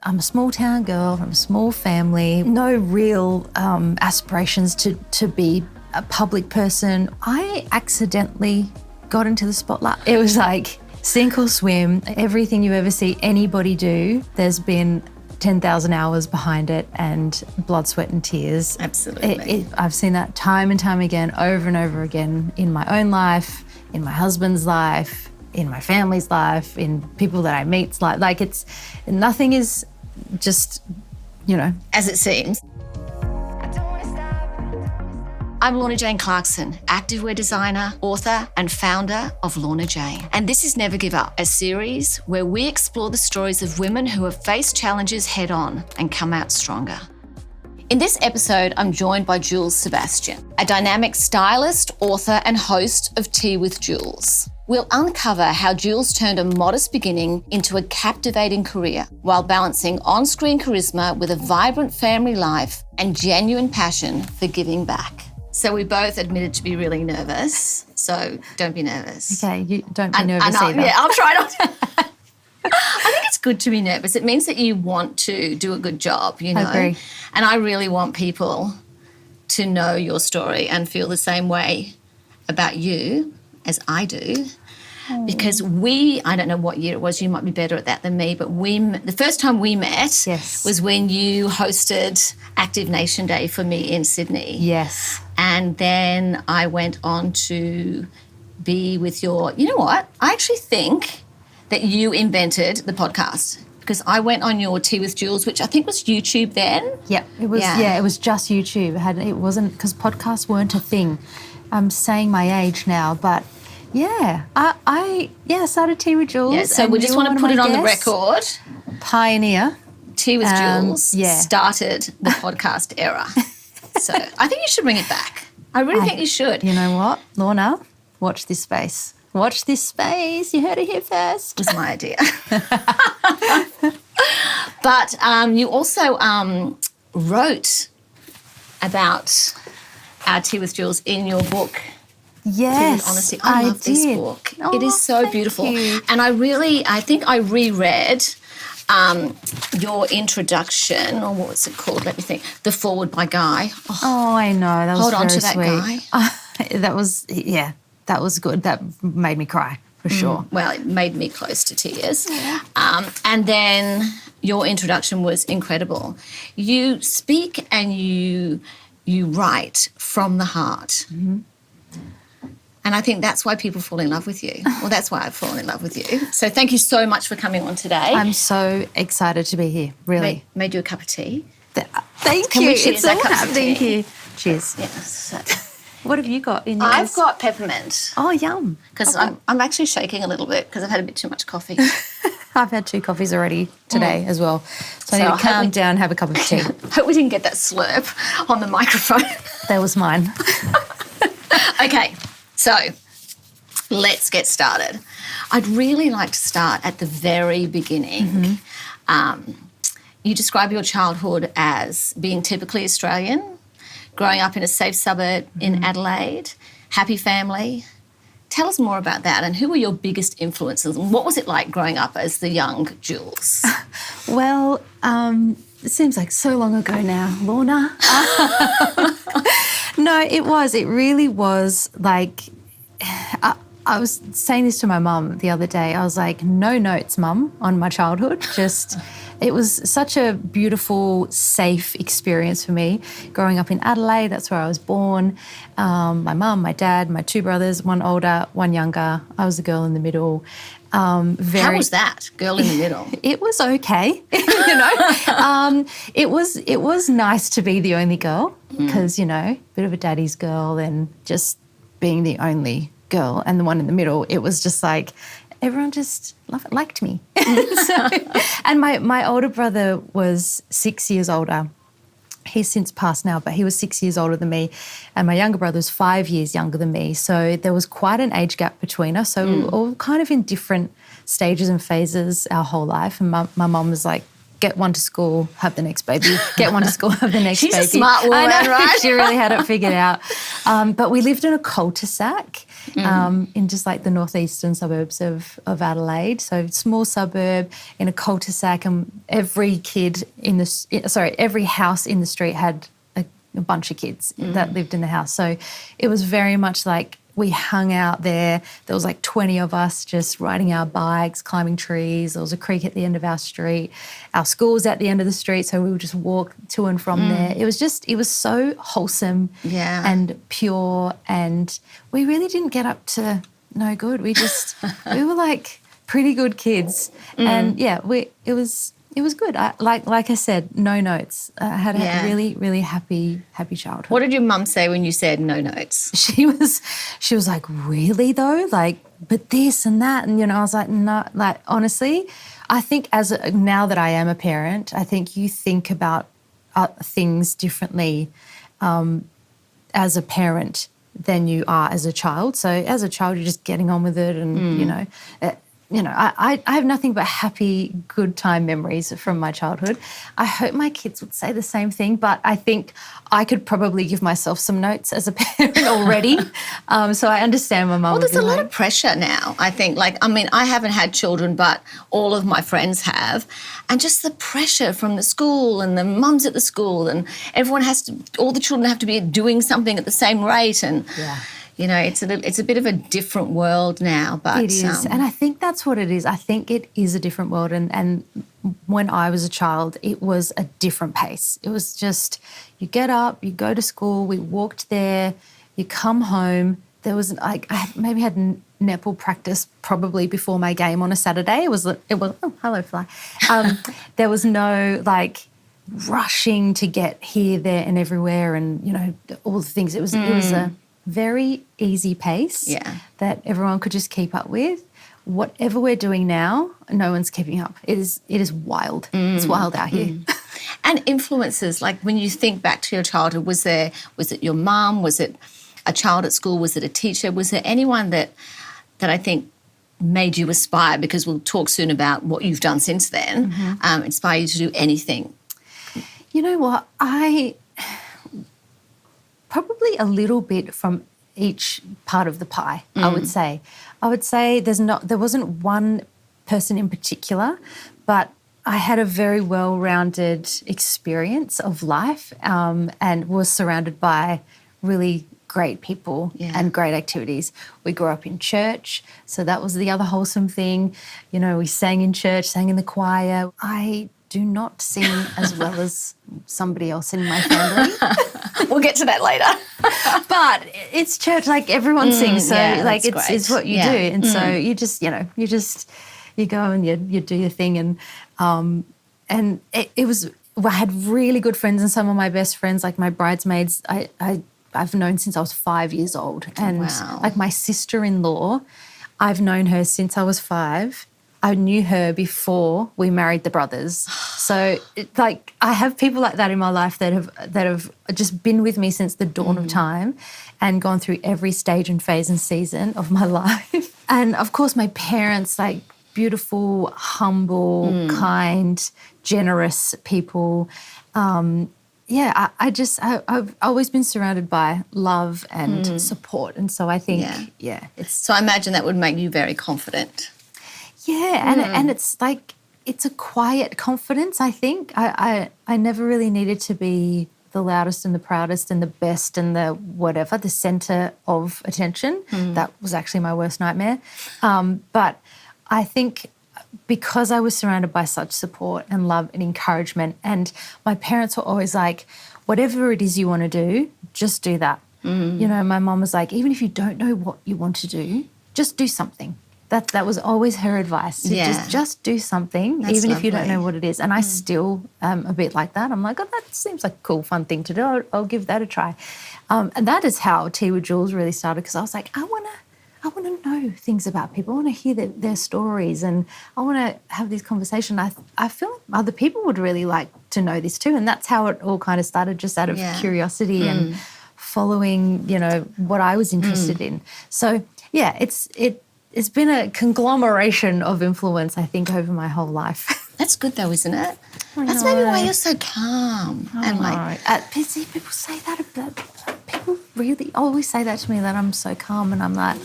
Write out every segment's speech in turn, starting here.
I'm a small town girl from a small family, no real aspirations to be a public person. I accidentally got into the spotlight. It was like sink or swim. Everything you ever see anybody do, there's been 10,000 hours behind it and blood, sweat and tears. Absolutely. I've seen that time and time again, over and over again in my own life, in my husband's life, in my family's life, in people that I meet's life. Like nothing is just, as it seems. I'm Lorna Jane Clarkson, activewear designer, author and founder of Lorna Jane. And this is Never Give Up, a series where we explore the stories of women who have faced challenges head on and come out stronger. In this episode, I'm joined by Jules Sebastian, a dynamic stylist, author and host of Tea with Jules. We'll uncover how Jules turned a modest beginning into a captivating career while balancing on-screen charisma with a vibrant family life and genuine passion for giving back. So we both admitted to be really nervous, so don't be nervous. Okay, you don't be nervous either. Yeah, I'll try not to. I think it's good to be nervous. It means that you want to do a good job, I agree. And I really want people to know your story and feel the same way about you as I do. Because I don't know what year it was, you might be better at that than me, but the first time we met was when you hosted Active Nation Day for me in Sydney. Yes. And then I went on to be with you know what? I actually think that you invented the podcast because I went on your Tea with Jules, which I think was YouTube then. Yeah, it was. Yeah, it was just YouTube. It wasn't because podcasts weren't a thing. I'm saying my age now, but yeah, I started Tea with Jules. Yeah, so we just want to put it on the record. Pioneer. Tea with Jules started the podcast era. So I think you should bring it back. I really think you should. You know what, Lorna? Watch this space. Watch this space. You heard it here first. It was my idea. But you also wrote about our Tea with Jules in your book. Yes, Honesty. I love this book. It is so beautiful. You. And I think I reread your introduction, or what was it called? Let me think. The Forward by Guy. Oh, I know. That was hold on to very that sweet. Guy. That was good. That made me cry, for sure. Well, it made me close to tears. Yeah. And then your introduction was incredible. You speak and you write from the heart. Mm-hmm. And I think that's why people fall in love with you. Well, that's why I've fallen in love with you. So thank you so much for coming on today. I'm so excited to be here, really. Made you a cup of tea. Thank Can you. we cheers that cup of tea? Thank you. Cheers. Yes. What have you got in yours? I've got peppermint. Oh, yum. Because I'm actually shaking a little bit because I've had a bit too much coffee. I've had 2 coffees already today as well. So I need to calm down and have a cup of tea. Hope we didn't get that slurp on the microphone. That was mine. Okay, so let's get started. I'd really like to start at the very beginning. Mm-hmm. You describe your childhood as being typically Australian, growing up in a safe suburb in Adelaide, happy family. Tell us more about that and who were your biggest influences and what was it like growing up as the young Jules? Well, it seems like so long ago now, Lorna. No, it was. It really was like... I was saying this to my mum the other day. I was like, no notes, Mum, on my childhood. It was such a beautiful, safe experience for me. Growing up in Adelaide, that's where I was born. My mum, my dad, my 2 brothers, one older, one younger. I was the girl in the middle. How was that, girl in the middle? It was okay, It was nice to be the only girl because, bit of a daddy's girl and just being the only girl and the one in the middle, it was just like everyone just liked me. And my older brother was 6 years older. He's since passed now, but he was 6 years older than me. And my younger brother was 5 years younger than me. So there was quite an age gap between us. So we were all kind of in different stages and phases our whole life. And my mum was like get one to school, have the next baby, get one to school, have the next She's baby. She's a smart woman, I know, right? She really had it figured out. But we lived in a cul-de-sac in just like the northeastern suburbs of Adelaide. So small suburb in a cul-de-sac, and every house in the street had a bunch of kids that lived in the house. So it was very much like we hung out there. There was like 20 of us just riding our bikes, climbing trees. There was a creek at the end of our street. Our school was at the end of the street, so we would just walk to and from there. It was so wholesome and pure, and we really didn't get up to no good. We were like pretty good kids. And it was good. Like I said, no notes. I had a really, really happy childhood. What did your mum say when you said no notes? She was like, really though? Like, but this and that. And, I was like, no, like, honestly, I think now that I am a parent, I think you think about things differently as a parent than you are as a child. So as a child, you're just getting on with it and, I have nothing but happy, good time memories from my childhood. I hope my kids would say the same thing, but I think I could probably give myself some notes as a parent already. So I understand my mum. Well, there's a lot of pressure now, I think. I haven't had children, but all of my friends have. And just the pressure from the school and the mums at the school, and all the children have to be doing something at the same rate. And it's a bit of a different world now. But it is, and I think that's what it is. I think it is a different world, and when I was a child, it was a different pace. It was just you get up, you go to school, we walked there, you come home. There was I maybe had netball practice probably before my game on a Saturday. It was oh, hello fly. There was no rushing to get here, there, and everywhere, and all the things. It was a very easy pace that everyone could just keep up with. Whatever we're doing now, no one's keeping up. It is wild. It's wild out here. And influences, like when you think back to your childhood, was it your mum? Was it a child at school? Was it a teacher? Was there anyone that I think made you aspire? Because we'll talk soon about what you've done since then. Inspire you to do anything. You know what? Probably a little bit from each part of the pie, I would say. I would say there wasn't one person in particular, but I had a very well-rounded experience of life and was surrounded by really great people and great activities. We grew up in church, so that was the other wholesome thing. We sang in church, sang in the choir. I do not sing as well as somebody else in my family. We'll get to that later. But it's church, like everyone sings, so it's what you do. And so you just you go and you do your thing, and it was. I had really good friends, and some of my best friends, like my bridesmaids, I've known since I was 5 years old, and like my sister-in-law, I've known her since I was 5. I knew her before we married the brothers. So I have people like that in my life that have just been with me since the dawn of time and gone through every stage and phase and season of my life. And of course my parents, like beautiful, humble, kind, generous people. I've always been surrounded by love and support. And so I think, So I imagine that would make you very confident. Yeah, and it's like it's a quiet confidence, I think. I never really needed to be the loudest and the proudest and the best and the whatever, the centre of attention. That was actually my worst nightmare. But I think because I was surrounded by such support and love and encouragement, and my parents were always like, whatever it is you want to do, just do that. My mum was like, even if you don't know what you want to do, just do something. That was always her advice. Just do something, even if you don't know what it is. And I still am a bit like that. I'm like, oh, that seems like a cool, fun thing to do. I'll give that a try. And that is how Tea with Jules really started, because I was like, I want to know things about people. I want to hear their stories, and I want to have this conversation. I feel like other people would really like to know this too. And that's how it all kind of started, just out of curiosity and following, what I was interested in. So, it's been a conglomeration of influence, I think, over my whole life. That's good though, isn't it? That's maybe why you're so calm. And like, see, people say that about people really always say that to me, that I'm so calm, and I'm like,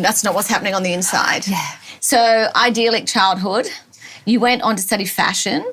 that's not what's happening on the inside. Yeah. So, idyllic childhood. You went on to study fashion,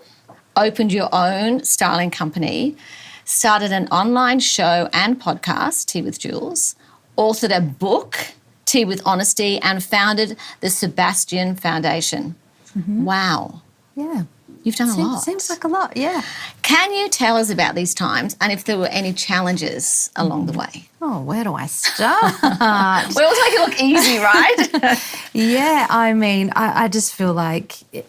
opened your own styling company, started an online show and podcast, Tea with Jules, authored a book, Tea with Honesty, and founded the Sebastian Foundation. Mm-hmm. Wow. Yeah. You've done a lot. Seems like a lot, yeah. Can you tell us about these times and if there were any challenges along the way? Oh, where do I start? We always make it look easy, right? Yeah, I mean, I just feel like it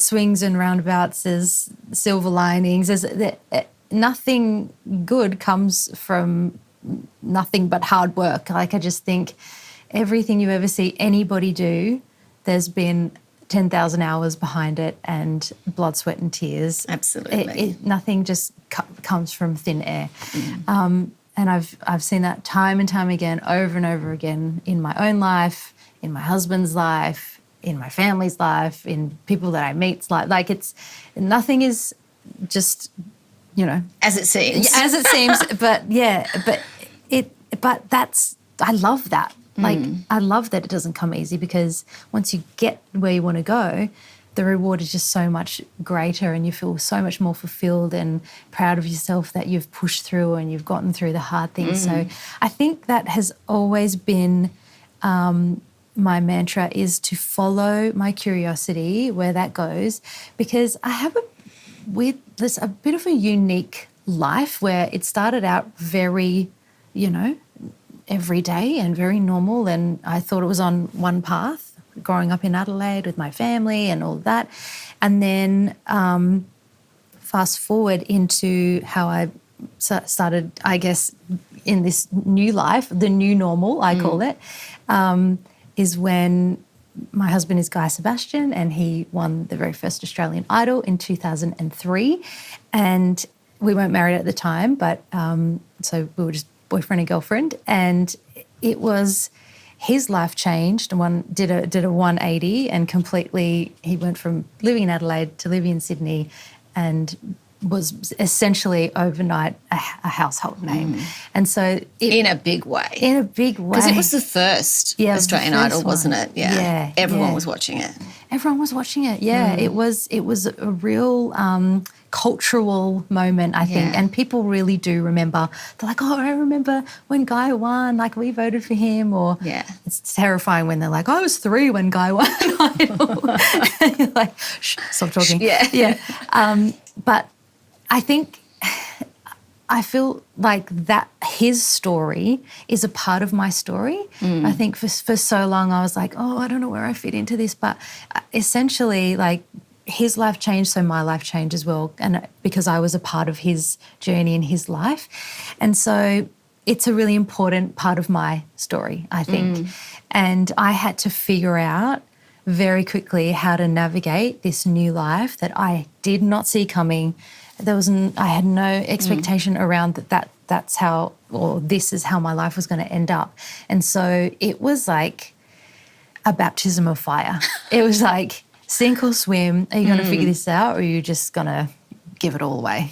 swings and roundabouts, there's silver linings. Nothing good comes from nothing but hard work. Like, I just think everything you ever see anybody do, there's been 10,000 hours behind it and blood, sweat and tears. Absolutely. Nothing just comes from thin air. And I've seen that time and time again, over and over again, in my own life, in my husband's life, in my family's life, in people that I meet's life. Like, nothing is just, as it seems. As it seems, but I love that. Like, I love that it doesn't come easy, because once you get where you want to go, the reward is just so much greater, and you feel so much more fulfilled and proud of yourself that you've pushed through and you've gotten through the hard things. So I think that has always been my mantra, is to follow my curiosity where that goes, because I have a bit of a unique life where it started out very, every day and very normal, and I thought it was on one path, growing up in Adelaide with my family and all that. And then fast forward into how I started, I guess, in this new life, the new normal, I call it, is when my husband is Guy Sebastian, and he won the very first Australian Idol in 2003. And we weren't married at the time, but so we were just boyfriend and girlfriend, and it was his life changed. Did a 180, and completely, he went from living in Adelaide to living in Sydney, and was essentially overnight a household name. And so in a big way, because it was the first Australian Idol, wasn't it? Yeah, everyone was watching it. Everyone was watching it. Yeah, it was a real cultural moment, I think, and people really do remember. They're like, "Oh, I remember when Guy won. Like, we voted for him." Or it's terrifying when they're like, "I was 3 when Guy won Idol." And you're like, "Shh, stop talking." Yeah. But I think, I feel like that his story is a part of my story. I think for so long I was like, "Oh, I don't know where I fit into this," but essentially, like, his life changed, so my life changed as well, and because I was a part of his journey in his life. And so it's a really important part of my story, I think. And I had to figure out very quickly how to navigate this new life that I did not see coming. I had no expectation around that's how, or this is how my life was going to end up. And so it was like a baptism of fire. It was like, sink or swim. Are you going to figure this out, or are you just going to give it all away,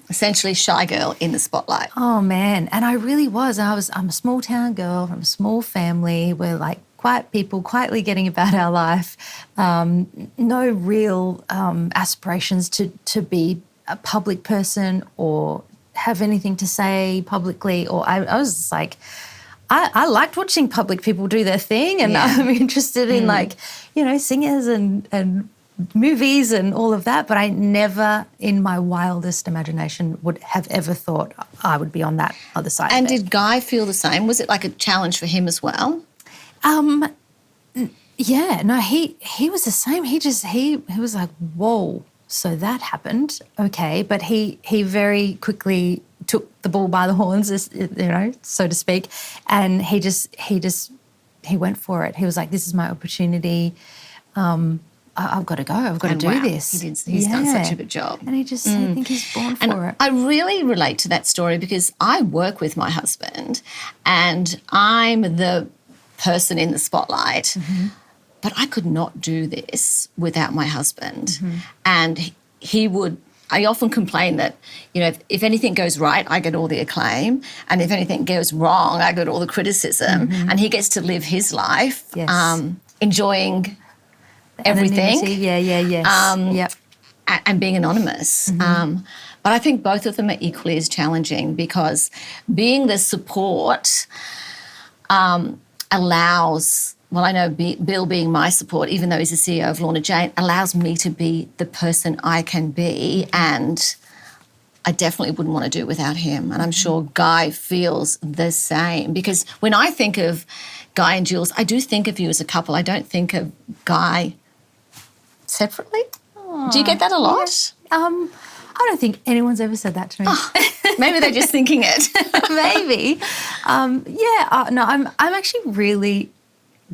Essentially shy girl in the spotlight. Oh, man. And I really was. I'm a small town girl from a small family. We're like quiet people, quietly getting about our life. No real aspirations to be a public person or have anything to say publicly. Or I was just like, I liked watching public people do their thing, and I'm interested in singers and movies and all of that, but I never in my wildest imagination would have ever thought I would be on that other side. And did Guy feel the same? Was it like a challenge for him as well? Yeah, no, he was the same. He was like, whoa, so that happened. Okay. But he very quickly took the bull by the horns, so to speak, and he went for it. He was like, this is my opportunity. I've got to go. I've got to do this. He's done such a good job. And I think he's born for it. I really relate to that story because I work with my husband and I'm the person in the spotlight. but I could not do this without my husband. And he would, I often complain that, you know, if anything goes right, I get all the acclaim. And if anything goes wrong, I get all the criticism. And he gets to live his life, enjoying everything. Yep. And being anonymous. But I think both of them are equally as challenging, because being the support allows, well, I know Bill being my support, even though he's the CEO of Lorna Jane, allows me to be the person I can be, and I definitely wouldn't want to do it without him. And I'm sure Guy feels the same, because when I think of Guy and Jules, I do think of you as a couple. I don't think of Guy separately. Aww. Do you get that a lot? Yeah. I don't think anyone's ever said that to me. Oh, maybe they're just thinking it. Maybe. No, I'm actually really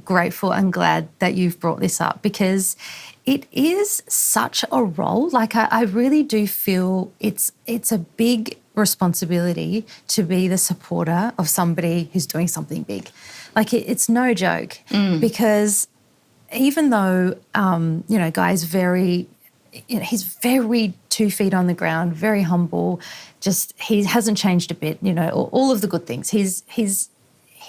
grateful and glad that you've brought this up, because it is such a role. Like I really do feel it's a big responsibility to be the supporter of somebody who's doing something big. Like it's no joke, because even though, you know, Guy's very, you know, he's very 2 feet on the ground, very humble, just he hasn't changed a bit, you know, all of the good things. He's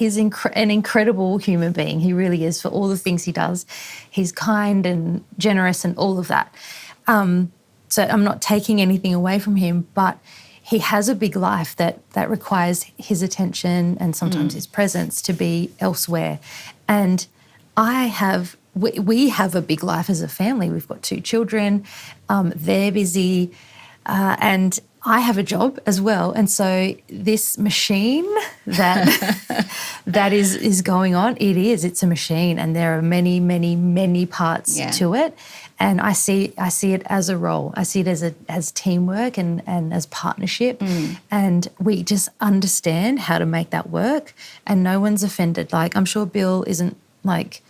an incredible human being. He really is, for all the things he does. He's kind and generous and all of that. So I'm not taking anything away from him, but he has a big life that requires his attention and sometimes his presence to be elsewhere. And we have a big life as a family. We've got 2 children. They're busy, and I have a job as well. And so this machine that is going on, it's a machine, and there are many, many, many parts to it. And I see it as a role. I see it as teamwork and as partnership. And we just understand how to make that work, and no one's offended. Like, I'm sure Bill isn't like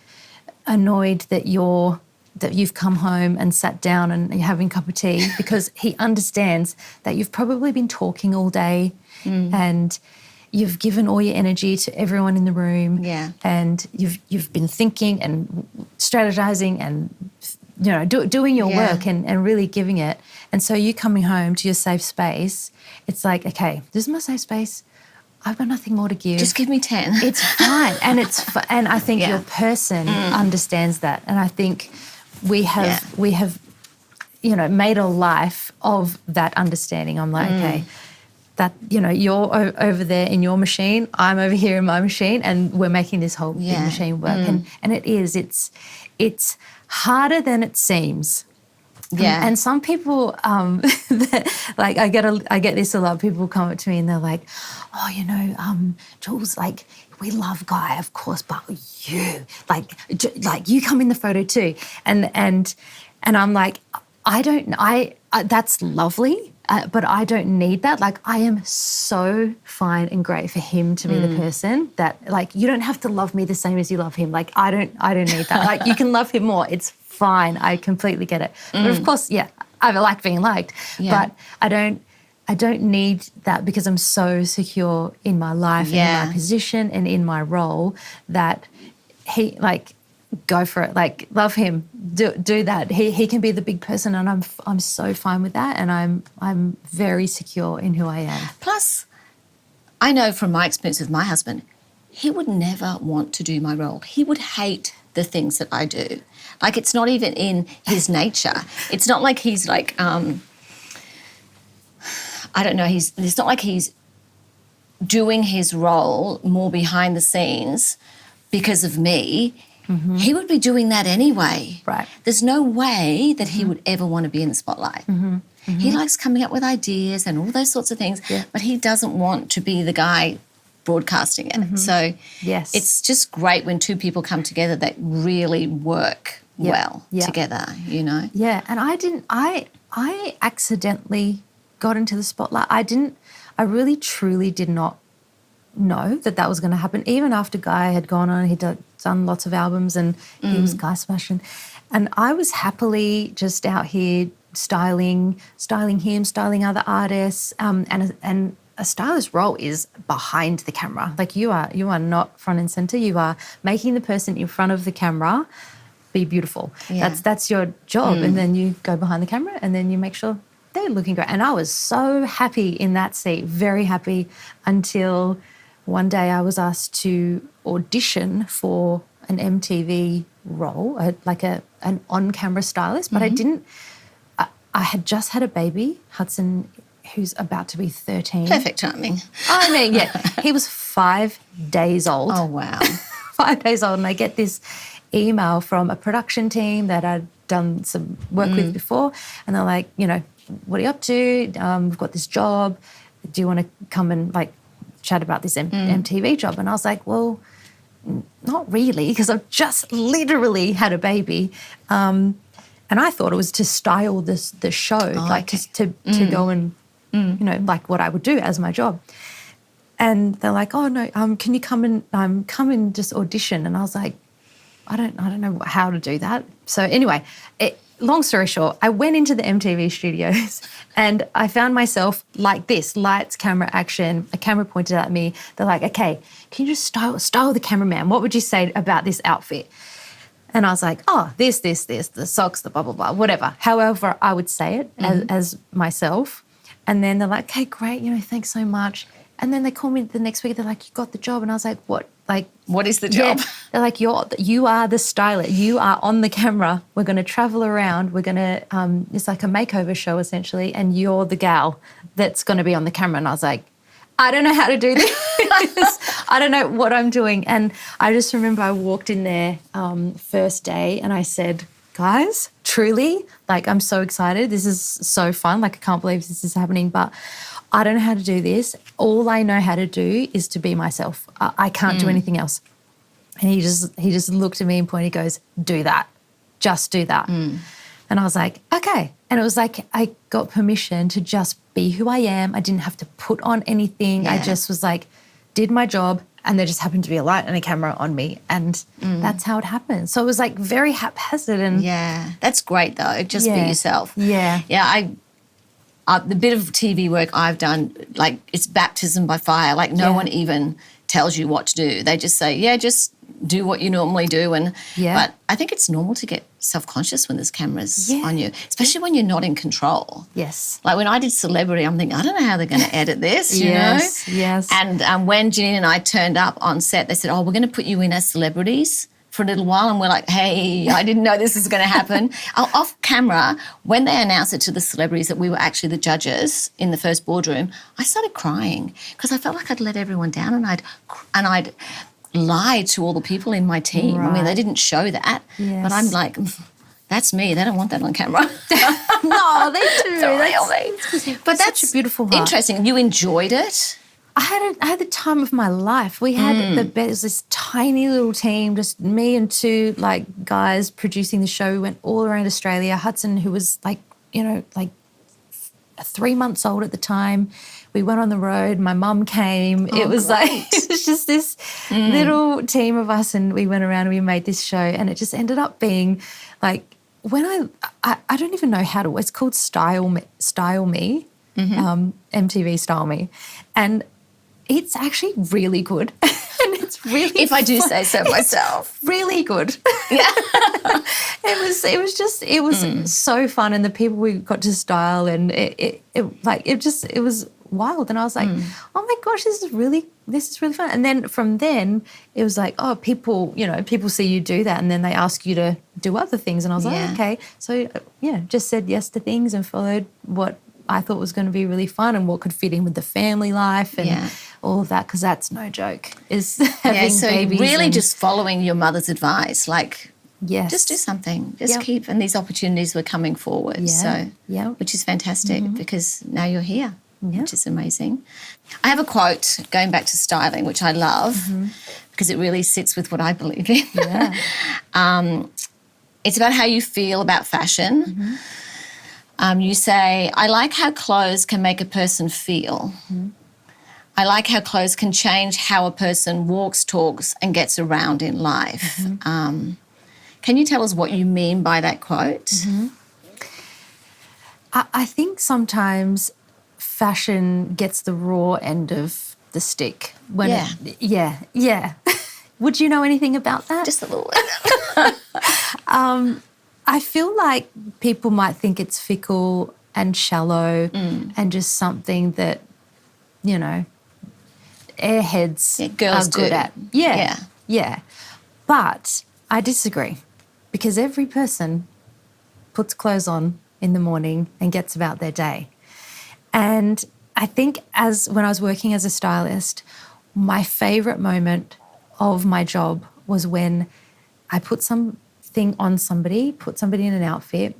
annoyed that you've come home and sat down and you're having a cup of tea, because he understands that you've probably been talking all day and you've given all your energy to everyone in the room, and you've been thinking and strategizing and, you know, doing your work and really giving it. And so you coming home to your safe space, it's like, okay, this is my safe space. I've got nothing more to give. Just give me 10. It's fine. And and I think your person understands that. And I think we have, you know, made a life of that understanding. I'm like, okay, that, you know, you're over there in your machine, I'm over here in my machine, and we're making this whole big machine work. And it's harder than it seems. Yeah. And some people, like I get this a lot. People come up to me and they're like, oh, you know, Jules, like, we love Guy, of course, but you, like you come in the photo too. And I'm like, that's lovely, but I don't need that. Like, I am so fine and great for him to be the person that, like, you don't have to love me the same as you love him. Like, I don't need that. Like, you can love him more. It's fine. I completely get it. But of course, I like being liked, but I don't need that, because I'm so secure in my life and in my position and in my role that he, like, go for it. Like, love him. Do that. He can be the big person, and I'm so fine with that, and I'm very secure in who I am. Plus, I know from my experience with my husband, he would never want to do my role. He would hate the things that I do. Like, it's not even in his nature. It's not like he's like, I don't know, it's not like he's doing his role more behind the scenes because of me. He would be doing that anyway. Right. There's no way that he would ever want to be in the spotlight. He likes coming up with ideas and all those sorts of things, but he doesn't want to be the guy broadcasting it. So it's just great when 2 people come together that really work well together, you know. Yeah, and I accidentally got into the spotlight. I really truly did not know that was going to happen. Even after Guy had gone on, he'd done lots of albums, and he was Guy Sebastian. And I was happily just out here styling him, styling other artists, and a stylist role is behind the camera. Like, you are not front and center. You are making the person in front of the camera be beautiful. Yeah. That's your job. And then you go behind the camera and then you make sure they're looking great. And I was so happy in that seat, very happy, until one day I was asked to audition for an MTV role, an on-camera stylist, but I didn't. I had just had a baby, Hudson, who's about to be 13. Perfect timing. I mean, yeah, he was 5 days old. Oh, wow. 5 days old, and I get this email from a production team that I'd done some work with before, and they're like, what are you up to? We've got this job. Do you want to come and chat about this MTV job? And I was like, well, not really, because I've just literally had a baby. And I thought it was to style the show, just to go and, what I would do as my job. And they're like, oh, no, can you come and just audition? And I was like, I don't know how to do that. So anyway, long story short, I went into the MTV studios and I found myself like this, lights, camera, action, a camera pointed at me. They're like, okay, can you just style the cameraman? What would you say about this outfit? And I was like, oh, this, the socks, the blah, blah, blah, whatever. However I would say it as myself. And then they're like, okay, great, thanks so much. And then they call me the next week. They're like, you got the job. And I was like, what? What is the job? Yeah. They're like, you are the stylist. You are on the camera. We're going to travel around. We're going to, it's like a makeover show essentially. And you're the gal that's going to be on the camera. And I was like, I don't know how to do this. I don't know what I'm doing. And I just remember I walked in there first day and I said, guys, truly, I'm so excited. This is so fun. I can't believe this is happening, but I don't know how to do this. All I know how to do is to be myself. I can't do anything else. And he just looked at me and pointed, he goes, do that. Just do that. And I was like, okay. And it was like I got permission to just be who I am. I didn't have to put on anything. Yeah. I just was did my job, and there just happened to be a light and a camera on me, and that's how it happened. So it was very haphazard. And yeah, that's great though. Just be yourself. Yeah. Yeah, the bit of TV work I've done, it's baptism by fire. No one even tells you what to do. They just say, just do what you normally do. But I think it's normal to get self-conscious when there's cameras on you, especially when you're not in control. Yes. When I did Celebrity, I'm thinking, I don't know how they're going to edit this, you know? Yes. And when Janine and I turned up on set, they said, we're going to put you in as celebrities for a little while. And we're like, hey, I didn't know this was going to happen. Off camera, when they announced it to the celebrities that we were actually the judges in the first boardroom, I started crying because I felt like I'd let everyone down and I'd lied to all the people in my team. Right. I mean, they didn't show that, but I'm like, that's me. They don't want that on camera. No, they do. But that's such a beautiful heart. Interesting. You enjoyed it? I had the time of my life. We had it was this tiny little team, just me and two guys producing the show. We went all around Australia. Hudson, who was 3 months old at the time, we went on the road. My mum came. It was it was just this little team of us, and we went around and we made this show, and it just ended up being when I don't even know how to. It's called Style Me, MTV Style Me, and it's actually really good. And it's really if I do say so myself. Really good. Yeah. it was so fun, and the people we got to style, and it was wild. And I was like, oh my gosh, this is really fun. And then from then it was people see you do that, and then they ask you to do other things, and I was like, okay. So just said yes to things and followed what I thought was going to be really fun and what could fit in with the family life and all of that, because that's no joke, is having so babies. Really just following your mother's advice, yes, just do something, just keep, and these opportunities were coming forward. Which is fantastic because now you're here, which is amazing. I have a quote going back to styling, which I love because it really sits with what I believe in. Yeah. It's about how you feel about fashion. You say, I like how clothes can make a person feel. I like how clothes can change how a person walks, talks, and gets around in life. Can you tell us what you mean by that quote? I think sometimes fashion gets the raw end of the stick. Would you know anything about that? Just a little bit. I feel like people might think it's fickle and shallow and just something that, you know, airheads girls are good do. at. Yeah. But I disagree, because every person puts clothes on in the morning and gets about their day. And I think when I was working as a stylist, my favourite moment of my job was when I put something on somebody, put somebody in an outfit,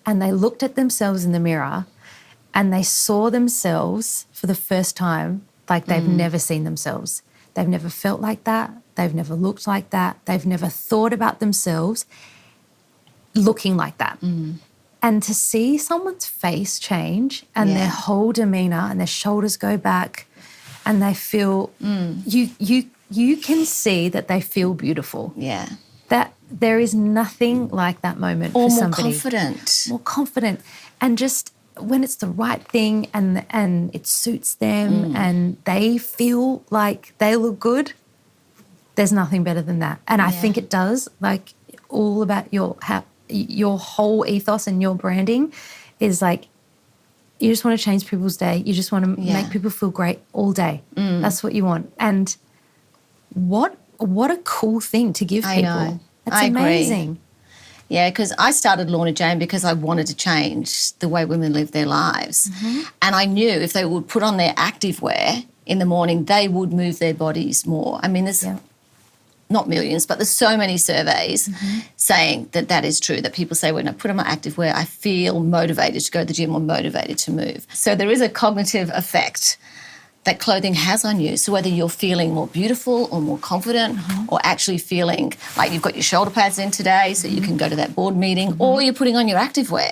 and they looked at themselves in the mirror and they saw themselves for the first time like they've never seen themselves. They've never felt like that. They've never looked like that. They've never thought about themselves looking like that. And to see someone's face change and their whole demeanour and their shoulders go back and they feel, you can see that they feel beautiful. Yeah. That there is nothing like that moment for somebody. More confident. And just when it's the right thing and it suits them and they feel like they look good, there's nothing better than that. And I think it does, like, all about your whole ethos and your branding is like, you just want to change people's day. You just want to make people feel great all day. That's what you want. And what a cool thing to give people. I know. It's I amazing. Agree. Yeah, because I started Lorna Jane because I wanted to change the way women live their lives. And I knew if they would put on their activewear in the morning, they would move their bodies more. I mean, there's not millions, but there's so many surveys saying that is true, that people say, when I put on my activewear, I feel motivated to go to the gym or motivated to move. So there is a cognitive effect that clothing has on you. So whether you're feeling more beautiful or more confident or actually feeling like you've got your shoulder pads in today so you can go to that board meeting or you're putting on your activewear,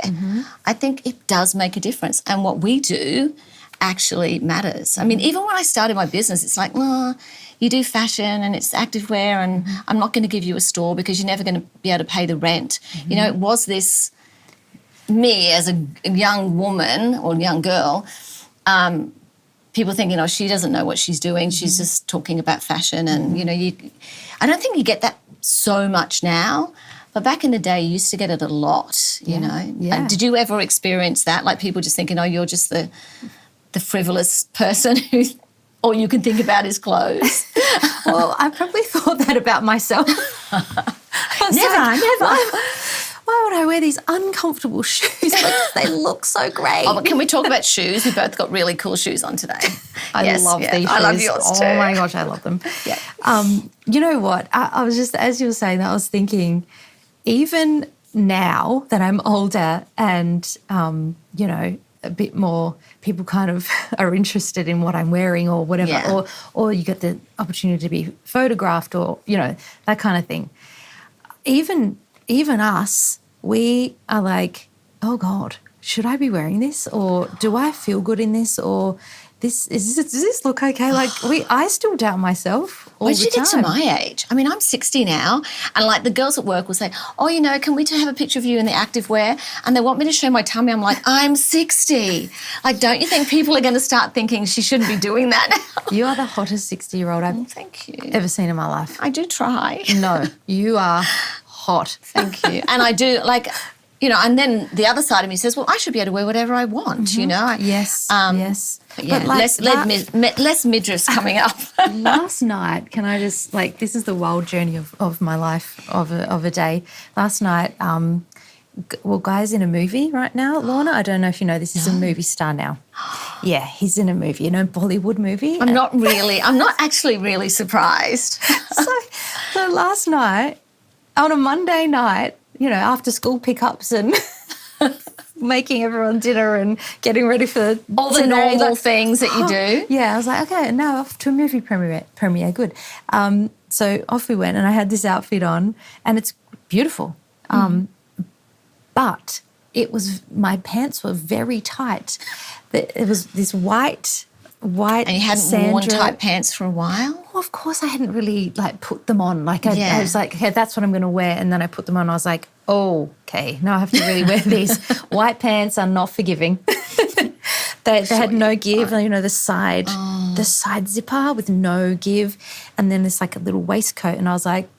I think it does make a difference. And what we do actually matters. I mean, even when I started my business, it's like, oh, you do fashion and it's activewear and I'm not going to give you a store because you're never going to be able to pay the rent. You know, it was this me as a young woman or young girl, people thinking, oh, she doesn't know what she's doing. She's just talking about fashion. And, you know, I don't think you get that so much now. But back in the day, you used to get it a lot, you know. Yeah. Did you ever experience that? Like people just thinking, oh, you're just the frivolous person who all you can think about is clothes. Well, I probably thought that about myself. Never. Why would I wear these uncomfortable shoes? Like, they look so great. Oh, but can we talk about shoes? We both got really cool shoes on today. I love these shoes. I love yours too. Oh my gosh, I love them. You know what? I was just, as you were saying that, I was thinking, even now that I'm older and, you know, a bit more people kind of are interested in what I'm wearing or whatever, or you get the opportunity to be photographed or, you know, that kind of thing. Even us, we are like, oh God, should I be wearing this? Or do I feel good in this? Or does this look okay? Like I still doubt myself all the time. When you get to my age, I mean, I'm 60 now, and like the girls at work will say, oh, you know, can we have a picture of you in the activewear? And they want me to show my tummy. I'm like, I'm 60. Like, don't you think people are going to start thinking she shouldn't be doing that now? You are the hottest 60-year-old I've Thank you. ever seen in my life. I do try. No, you are hot. Thank you. And I do, like, you know, and then the other side of me says, well, I should be able to wear whatever I want, you know? Yes. But yeah, But like less midriffs coming up. Last night, can I just, like, this is the wild journey of my life, of a day. Last night, Guy's in a movie right now, Lorna. I don't know if you know this. He's a movie star now. Yeah, he's in a movie, Bollywood movie. I'm not actually really surprised. So last night, on a Monday night, you know, after school pickups and making everyone dinner and getting ready for all the normal things that you do. Yeah, I was like, okay, now off to a movie premiere, good. So off we went and I had this outfit on and it's beautiful. But my pants were very tight. It was this white and you hadn't worn tight pants for a while? Well, of course I hadn't really, like, put them on. Like, I was like, okay, that's what I'm going to wear. And then I put them on. I was like, oh, okay, now I have to really wear these. White pants are not forgiving. They had no give. You know, the side zipper with no give. And then there's like a little waistcoat. And I was like,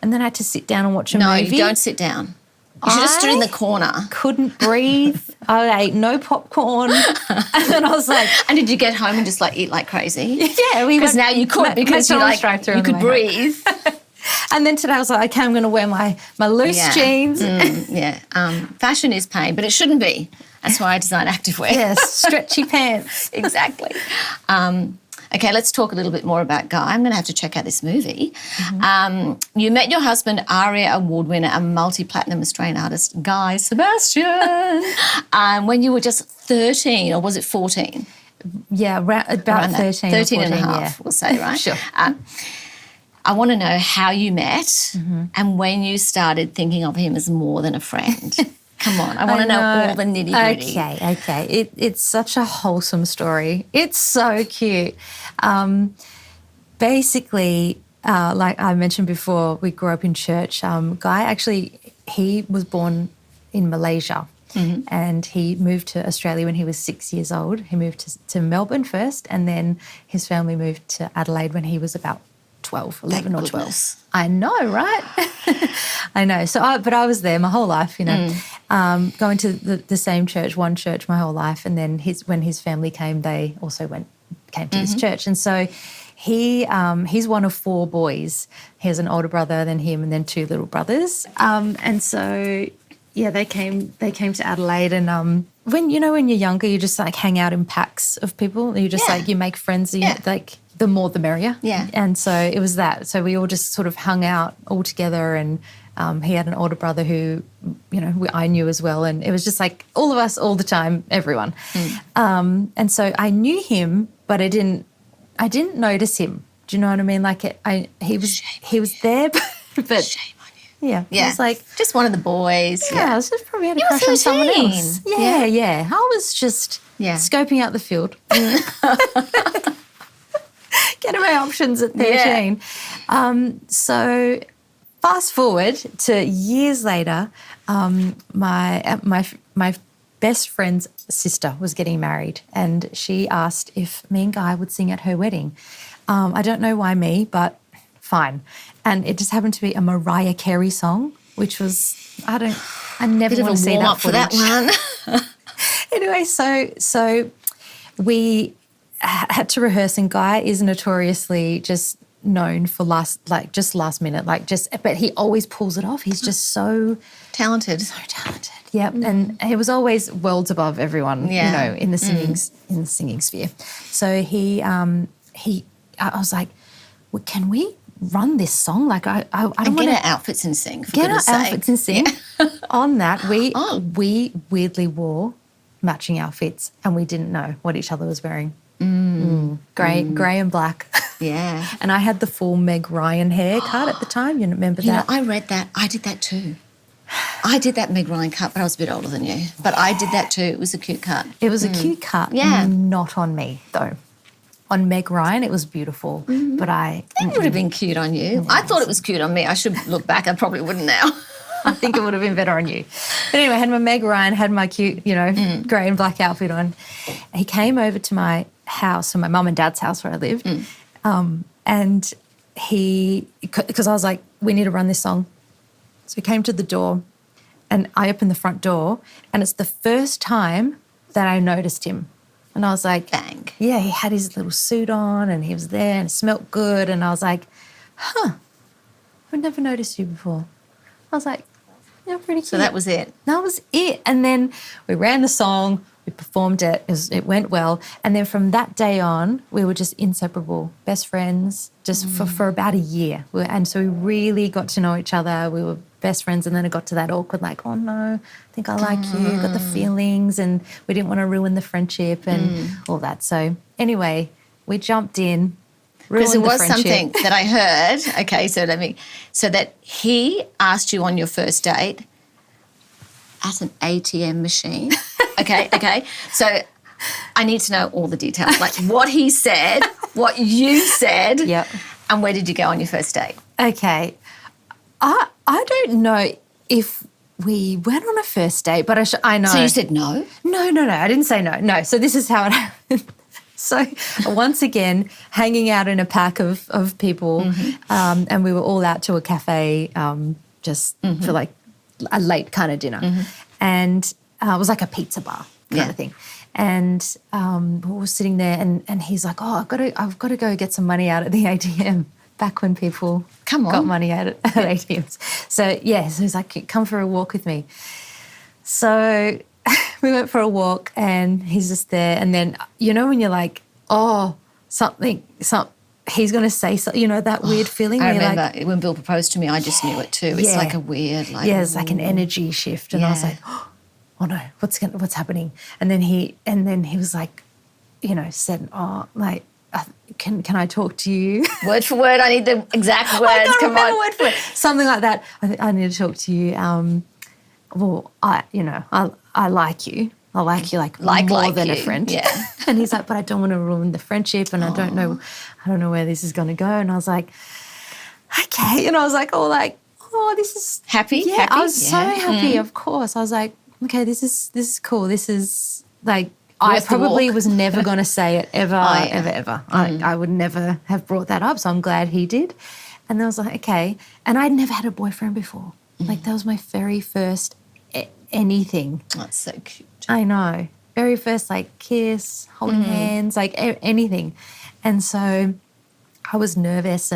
and then I had to sit down and watch a No, movie. you don't sit down. You should have stood in the corner. Couldn't breathe. I ate no popcorn. And then I was like... And did you get home and just like eat like crazy? Yeah. Because now you could because you could breathe. And then today I was like, okay, I'm going to wear my loose jeans. Fashion is pain, but it shouldn't be. That's why I design activewear. Yes, stretchy pants. Exactly. Okay, let's talk a little bit more about Guy. I'm going to have to check out this movie. You met your husband, ARIA Award winner and multi-platinum Australian artist, Guy Sebastian, when you were just 13, or was it 14? Yeah, about 13 13 and a 14, half, we'll say, right? Sure. I want to know how you met and when you started thinking of him as more than a friend. Come on, I want to know all the nitty-gritty. Okay. It's such a wholesome story. It's so cute. Basically, like I mentioned before, we grew up in church. Guy, actually, he was born in Malaysia and he moved to Australia when he was 6 years old. He moved to Melbourne first, and then his family moved to Adelaide when he was about 11 or 12. I know, right? I know. But I was there my whole life, going to the same church, one church my whole life. And then when his family came, they also came to this church. And so he's one of 4 boys. He has an older brother than him and then 2 little brothers. And so, yeah, they came to Adelaide. And when you're younger, you just like hang out in packs of people. You just you make friends. Like, the more the merrier. Yeah. And so it was that. So we all just sort of hung out all together, and he had an older brother who, I knew as well. And it was just like all of us all the time, everyone. And so I knew him, but I didn't notice him. Do you know what I mean? Like he was there, but shame on you. Yeah. It was like just one of the boys. Yeah, I was just probably had a crush on someone else. Yeah. I was just scoping out the field. Getting my options at 13. So fast forward to years later, my best friend's sister was getting married, and she asked if me and Guy would sing at her wedding. I don't know why me, but fine. And it just happened to be a Mariah Carey song, which was, I never want to see that for that one. Anyway, so we had to rehearse, and Guy is notoriously just known for last minute, but he always pulls it off. He's just so talented. Yep. And he was always worlds above everyone, in the singing sphere. So I was like, well, can we run this song? Like I don't want to get our outfits and sing. Get our outfits and sing. On that, we weirdly wore matching outfits, and we didn't know what each other was wearing. Grey and black. Yeah. And I had the full Meg Ryan haircut at the time. You remember that? I read that. I did that too. I did that Meg Ryan cut, but I was a bit older than you. But I did that too. It was a cute cut. It was a cute cut. Yeah. Not on me, though. On Meg Ryan, it was beautiful. But It would have been cute on you. I thought it was cute on me. I should look back. I probably wouldn't now. I think it would have been better on you. But anyway, I had my Meg Ryan, had my cute, grey and black outfit on. He came over to my house, so my mum and dad's house where I lived, and because I was like, we need to run this song. So he came to the door, and I opened the front door, and it's the first time that I noticed him. And I was like, bang. Yeah, he had his little suit on, and he was there, and it smelled good, and I was like, I've never noticed you before. I was like, you're pretty cute. So that was it? That was it. And then we ran the song, we performed it, it went well. And then from that day on, we were just inseparable, best friends, just for about a year. And so we really got to know each other. We were best friends, and then it got to that awkward, like, oh, no, I think I like you, got the feelings, and we didn't want to ruin the friendship and all that. So anyway, we jumped in. Because there was something that I heard, okay, so that he asked you on your first date at an ATM machine. Okay. So I need to know all the details, like what he said, what you said, and where did you go on your first date? Okay. I don't know if we went on a first date, but I know. So you said no? No, I didn't say no. No, so this is how it happened. So once again, hanging out in a pack of people, and we were all out to a cafe just for like a late kind of dinner. And it was like a pizza bar kind of thing. And we were sitting there and he's like, oh, I've got to go get some money out at the ATM, back when people got money out at ATMs. So, so he's like, come for a walk with me. So we went for a walk and he's just there. And then, you know, when you're like, oh, something, he's going to say something, you know, that weird feeling. I remember like, when Bill proposed to me, I just knew it too. It's like a weird, like... Yeah, it's like an energy shift. And I was like, oh no, what's happening? And then he was like, you know, said, oh, like, can I talk to you? Word for word, I need the exact words. I can't remember on. word for word. Something like that. I need to talk to you. Well, I like you. I like you like more than a friend. Yeah. And he's like, but I don't want to ruin the friendship, and I don't know where this is going to go. And I was like, okay. And I was like, this is happy. Yeah, happy? I was so happy. Of course, I was like, okay, this is cool. This is like. I probably was never going to say it ever. I would never have brought that up, so I'm glad he did. And then I was like, okay. And I'd never had a boyfriend before. Like, that was my very first anything. That's so cute. I know. Very first, like, kiss, holding hands, like anything. And so I was nervous,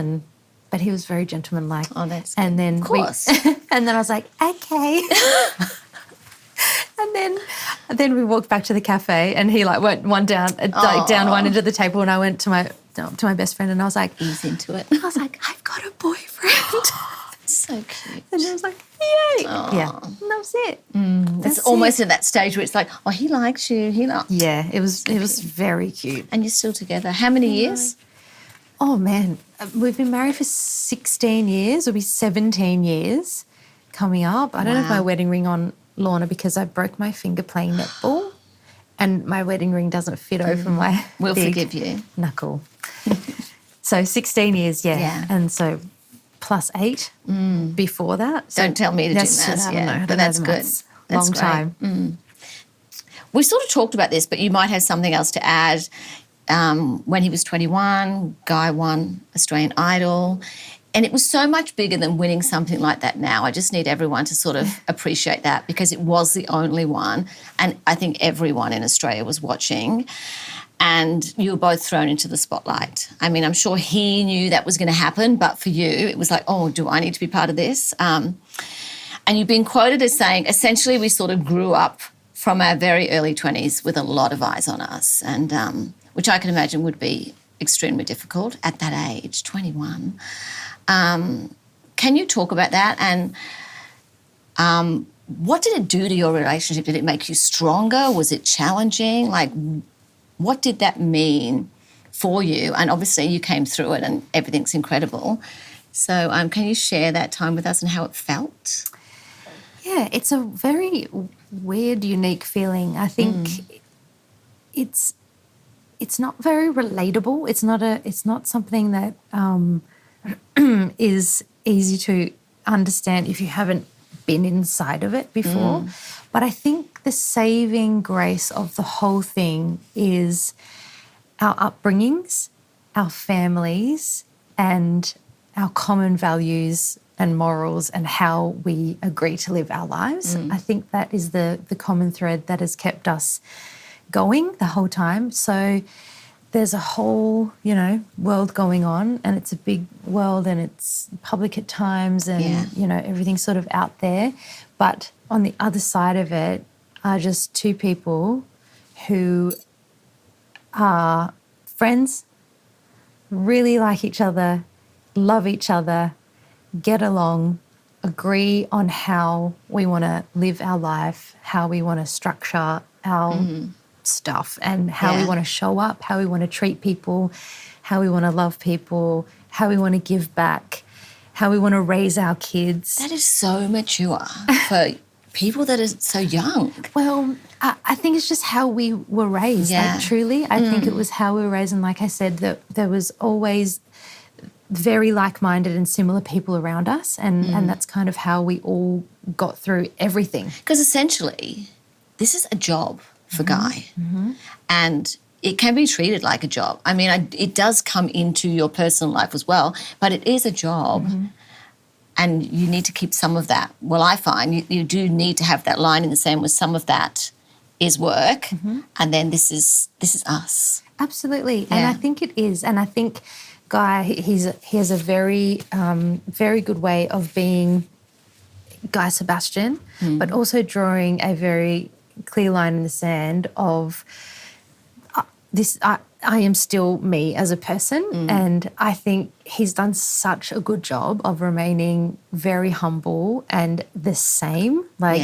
but he was very gentlemanlike. Oh, that's good. And then of course. And then I was like, okay. And then we walked back to the cafe, and he like went down one end of the table, and I went to my best friend, and I was like, ease into it. I was like, I've got a boyfriend. So cute. And I was like, yay. Aww. Yeah. And that was it. It's almost at that stage where it's like, oh, he likes you. Yeah, it was very cute. And you're still together. How many years? Oh, man. We've been married for 16 years. It'll be 17 years coming up. I don't have my wedding ring on, Lorna, because I broke my finger playing netball, and my wedding ring doesn't fit over my We'll big forgive you. knuckle. So 16 years, yeah. And so plus 8 before that. So don't tell me to do maths. But that's good. That's long great. time. We sort of talked about this, but you might have something else to add. When he was 21, Guy won Australian Idol. And it was so much bigger than winning something like that now. I just need everyone to sort of appreciate that, because it was the only one. And I think everyone in Australia was watching. And you were both thrown into the spotlight. I mean, I'm sure he knew that was going to happen, but for you, it was like, oh, do I need to be part of this? And you've been quoted as saying, essentially, we sort of grew up from our very early 20s with a lot of eyes on us, and which I can imagine would be extremely difficult at that age, 21. Can you talk about that? And what did it do to your relationship? Did it make you stronger? Was it challenging? Like, what did that mean for you? And obviously you came through it and everything's incredible. So can you share that time with us and how it felt? Yeah, it's a very weird, unique feeling. I think it's not very relatable. It's not something that is easy to understand if you haven't been inside of it before. But I think the saving grace of the whole thing is our upbringings, our families, and our common values and morals and how we agree to live our lives. I think that is the common thread that has kept us going the whole time. So there's a whole, world going on, and it's a big world, and it's public at times, and, everything's sort of out there. But on the other side of it are just two people who are friends, really like each other, love each other, get along, agree on how we want to live our life, how we want to structure our stuff, and how we want to show up, how we want to treat people, how we want to love people, how we want to give back, how we want to raise our kids. That is so mature for people that are so young. Well, I think it's just how we were raised. Yeah. Like, truly, I think it was how we were raised. And like I said, that there was always very like-minded and similar people around us, and that's kind of how we all got through everything. Because essentially, this is a job for Guy. And it can be treated like a job. I mean, it does come into your personal life as well, but it is a job. And you need to keep some of that. Well, I find you do need to have that line in the sand where some of that is work, and then this is us. Absolutely, and I think it is. And I think Guy, he has a very, very good way of being Guy Sebastian, but also drawing a very clear line in the sand of this. I am still me as a person, and I think he's done such a good job of remaining very humble and the same. Like,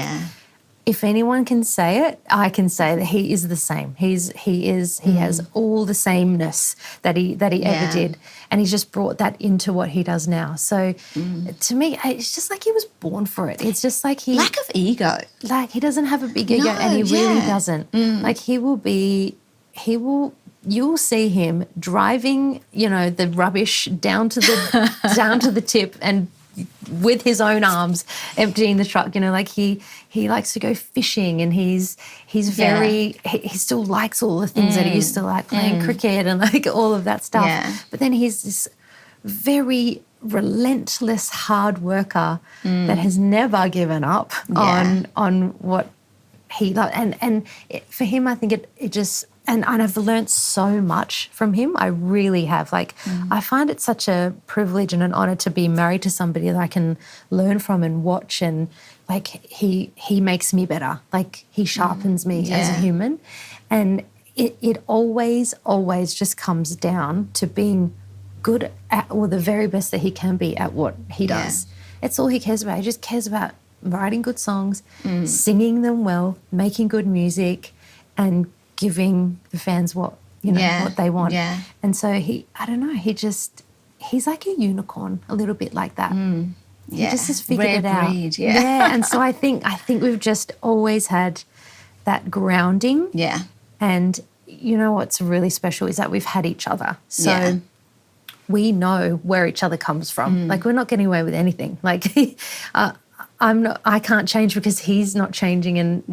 if anyone can say it, I can say that he is the same. He has all the sameness that he ever did, and he's just brought that into what he does now. So, to me, it's just like he was born for it. It's just like lack of ego. Like, he doesn't have a big ego, and he really doesn't. Like, you'll see him driving, the rubbish down to the tip, and with his own arms emptying the truck. Like he likes to go fishing, and he's very he still likes all the things that he used to like, playing cricket and like all of that stuff. But then he's this very relentless hard worker that has never given up on what he loves. And for him, I think it just. And I've learnt so much from him. I really have. Like, I find it such a privilege and an honour to be married to somebody that I can learn from and watch. And, like, he makes me better. Like, he sharpens me as a human. And it always just comes down to being good at, or the very best that he can be at what he does. It's all he cares about. He just cares about writing good songs, singing them well, making good music, and giving the fans what they want. And so he's like a unicorn, a little bit like that. He just has figured it out. Breed, And so I think we've just always had that grounding. And what's really special is that we've had each other. So we know where each other comes from. Like, we're not getting away with anything. Like, I can't change because he's not changing, and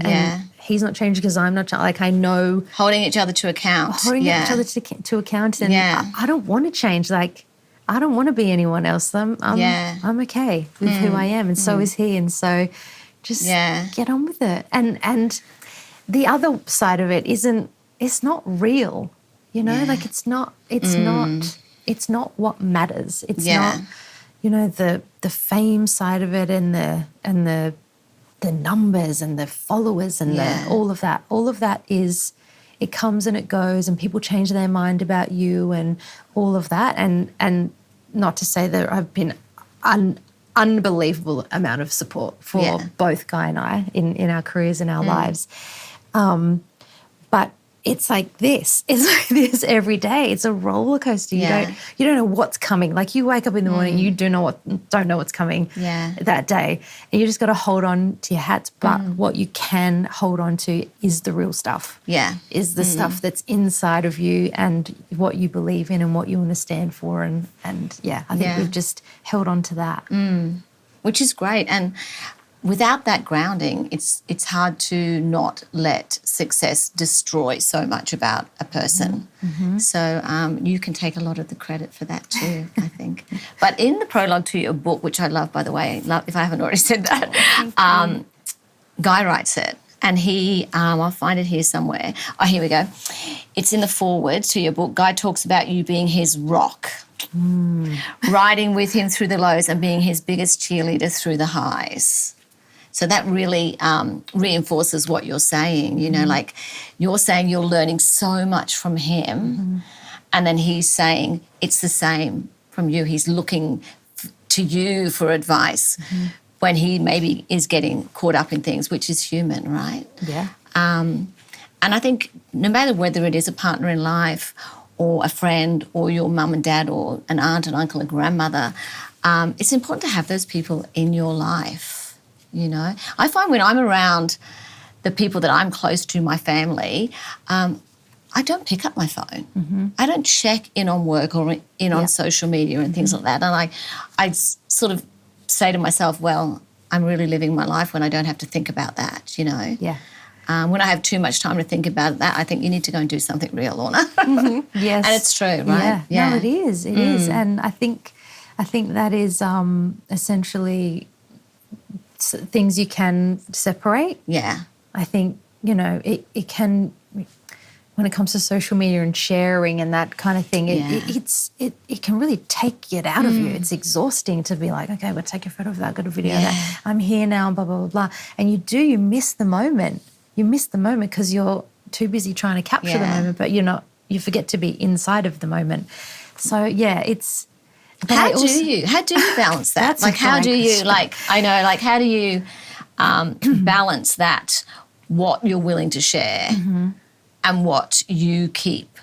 he's not changing because I'm not. Like, I know, holding each other to account. Each other to account, and I don't want to change. Like, I don't want to be anyone else. I'm okay with who I am, and so is he. And so, just get on with it. And the other side of it isn't. It's not real. Like, it's not what matters. It's not. The fame side of it, and the numbers and the followers and all of that is, it comes and it goes, and people change their mind about you and all of that. And not to say that I've been unbelievable amount of support for both Guy and I in our careers and our lives. But it's like this. It's like this every day. It's a roller coaster. You don't know what's coming. Like, you wake up in the morning, you don't know what's coming that day, and you just got to hold on to your hats. But what you can hold on to is the real stuff. Is the stuff that's inside of you, and what you believe in, and what you want to stand for. And I think we've just held on to that, which is great. And without that grounding, it's hard to not let success destroy so much about a person. So you can take a lot of the credit for that too, I think. But in the prologue to your book, which I love, by the way, if I haven't already said that, Guy writes it. And he, I'll find it here somewhere. Oh, here we go. It's in the foreword to your book. Guy talks about you being his rock, riding with him through the lows and being his biggest cheerleader through the highs. So that really reinforces what you're saying, like, you're saying you're learning so much from him, and then he's saying it's the same from you. He's looking to you for advice when he maybe is getting caught up in things, which is human, right? And I think no matter whether it is a partner in life or a friend or your mum and dad or an aunt and uncle, a grandmother, it's important to have those people in your life. I find when I'm around the people that I'm close to, my family, I don't pick up my phone. I don't check in on work or in on social media and things like that. And I sort of say to myself, well, I'm really living my life when I don't have to think about that, When I have too much time to think about that, I think you need to go and do something real, Lorna. Yes. And it's true, right? Yeah. No, it is. It is. And I think that is essentially things you can separate. Yeah. I think, it can, when it comes to social media and sharing and that kind of thing, it can really take it out of you. It's exhausting to be like, okay, we'll take a photo of that, I've got a video of that, I'm here now, blah, blah, blah, blah. And you miss the moment. You miss the moment because you're too busy trying to capture the moment, but you forget to be inside of the moment. So, it's... How do you balance that? Like, how do you, how do you balance that, what you're willing to share and what you keep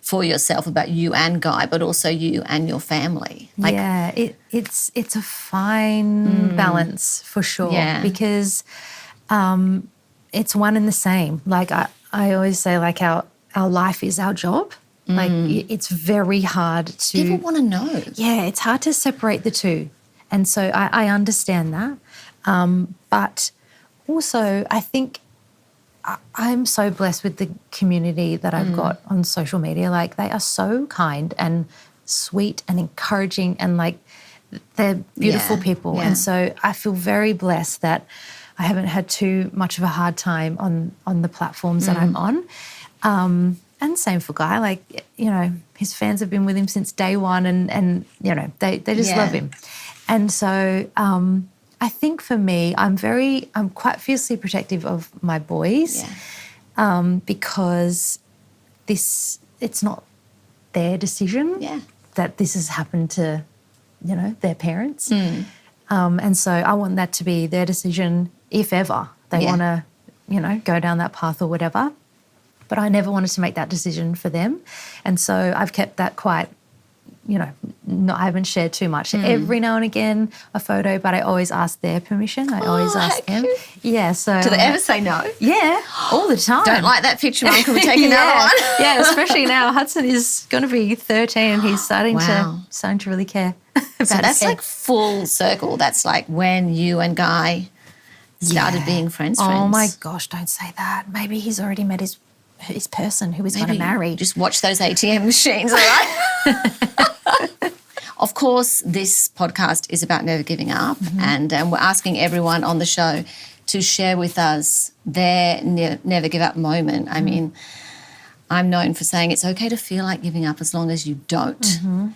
for yourself about you and Guy, but also you and your family? It's a fine balance for sure because it's one and the same. Like I always say, like our life is our job. Like it's very hard to... People want to know. Yeah, it's hard to separate the two. And so I understand that. But also I think I'm so blessed with the community that I've got on social media. Like they are so kind and sweet and encouraging and like they're beautiful people. Yeah. And so I feel very blessed that I haven't had too much of a hard time on the platforms that I'm on. And same for Guy, like, his fans have been with him since day one and they just love him. And so I think for me, I'm quite fiercely protective of my boys because it's not their decision that this has happened to, their parents. And so I want that to be their decision if ever they want to, go down that path or whatever. But I never wanted to make that decision for them. And so I've kept that quite, I haven't shared too much. Every now and again, a photo, but I always ask their permission. I always ask them. Yeah, so... Do they ever say no? Yeah, all the time. Don't like that picture, Mum. Can we take another one? Yeah, especially now. Hudson is going to be 13 and he's starting to really care about So that's like full circle. That's like when you and Guy started being friends. Oh, my gosh, don't say that. Maybe he's already met his person who he's going to marry. Just watch those ATM machines, all right? Of course, this podcast is about never giving up and we're asking everyone on the show to share with us their never give up moment. I mean, I'm known for saying it's okay to feel like giving up as long as you don't.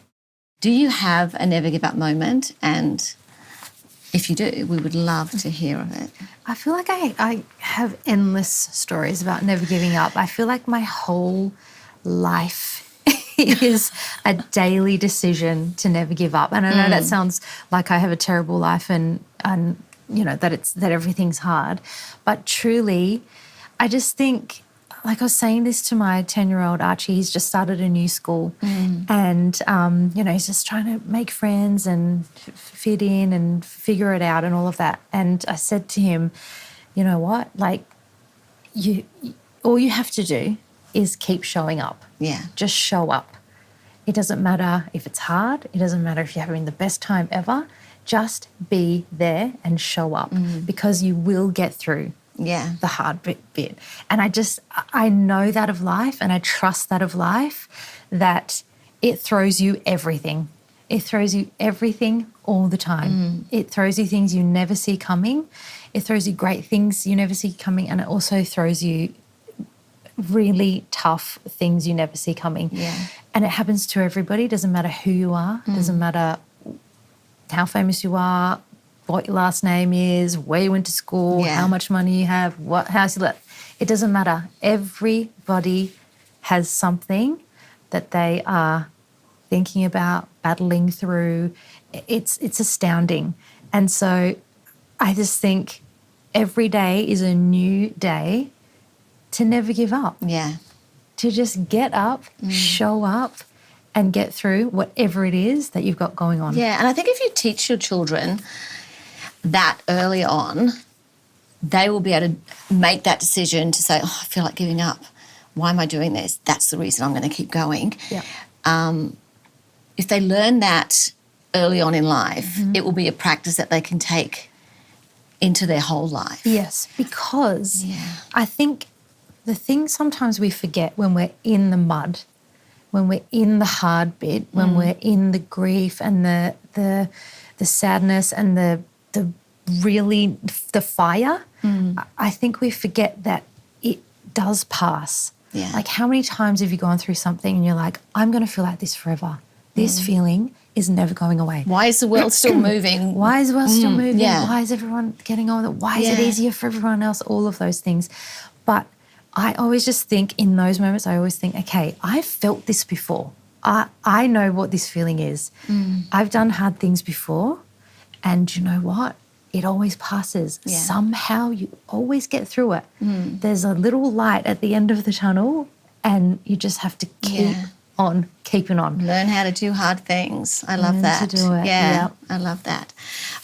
Do you have a never give up moment? And if you do, we would love to hear of it. I feel like I have endless stories about never giving up. I feel like my whole life is a daily decision to never give up. And I know that sounds like I have a terrible life and that everything's hard. But truly, I just think, like I was saying this to my 10-year-old Archie, he's just started a new school and, he's just trying to make friends and fit in and figure it out and all of that. And I said to him, you know what, like all you have to do is keep showing up. Yeah. Just show up. It doesn't matter if it's hard. It doesn't matter if you're having the best time ever. Just be there and show up because you will get through the hard bit. And I know that of life and I trust that of life, that it throws you everything. It throws you everything all the time. It throws you things you never see coming. It throws you great things you never see coming, and it also throws you really tough things you never see coming. Yeah. And it happens to everybody. It doesn't matter who you are. It doesn't matter how famous you are, what your last name is, where you went to school, how much money you have, what house you live. It doesn't matter. Everybody has something that they are thinking about, battling through. It's astounding. And so I just think every day is a new day to never give up. Yeah. To just get up, show up, and get through whatever it is that you've got going on. Yeah, and I think if you teach your children that early on, they will be able to make that decision to say, oh, I feel like giving up. Why am I doing this? That's the reason I'm going to keep going. Yeah. If they learn that early on in life, it will be a practice that they can take into their whole life. Yes, because I think the thing sometimes we forget when we're in the mud, when we're in the hard bit, when we're in the grief and the sadness and the fire, I think we forget that it does pass. Yeah. Like, how many times have you gone through something and you're like, I'm going to feel like this forever. This feeling is never going away. Why is the world still moving? Why is the world still moving? Yeah. Why is everyone getting on with it? Why is it easier for everyone else? All of those things. But I always just think in those moments, I always think, okay, I've felt this before. I know what this feeling is. I've done hard things before, and you know what? It always passes. Yeah. Somehow you always get through it. There's a little light at the end of the tunnel, and you just have to keep on keeping on. Learn how to do hard things. I love Learn that. to do it. Yeah, Yep. I love that.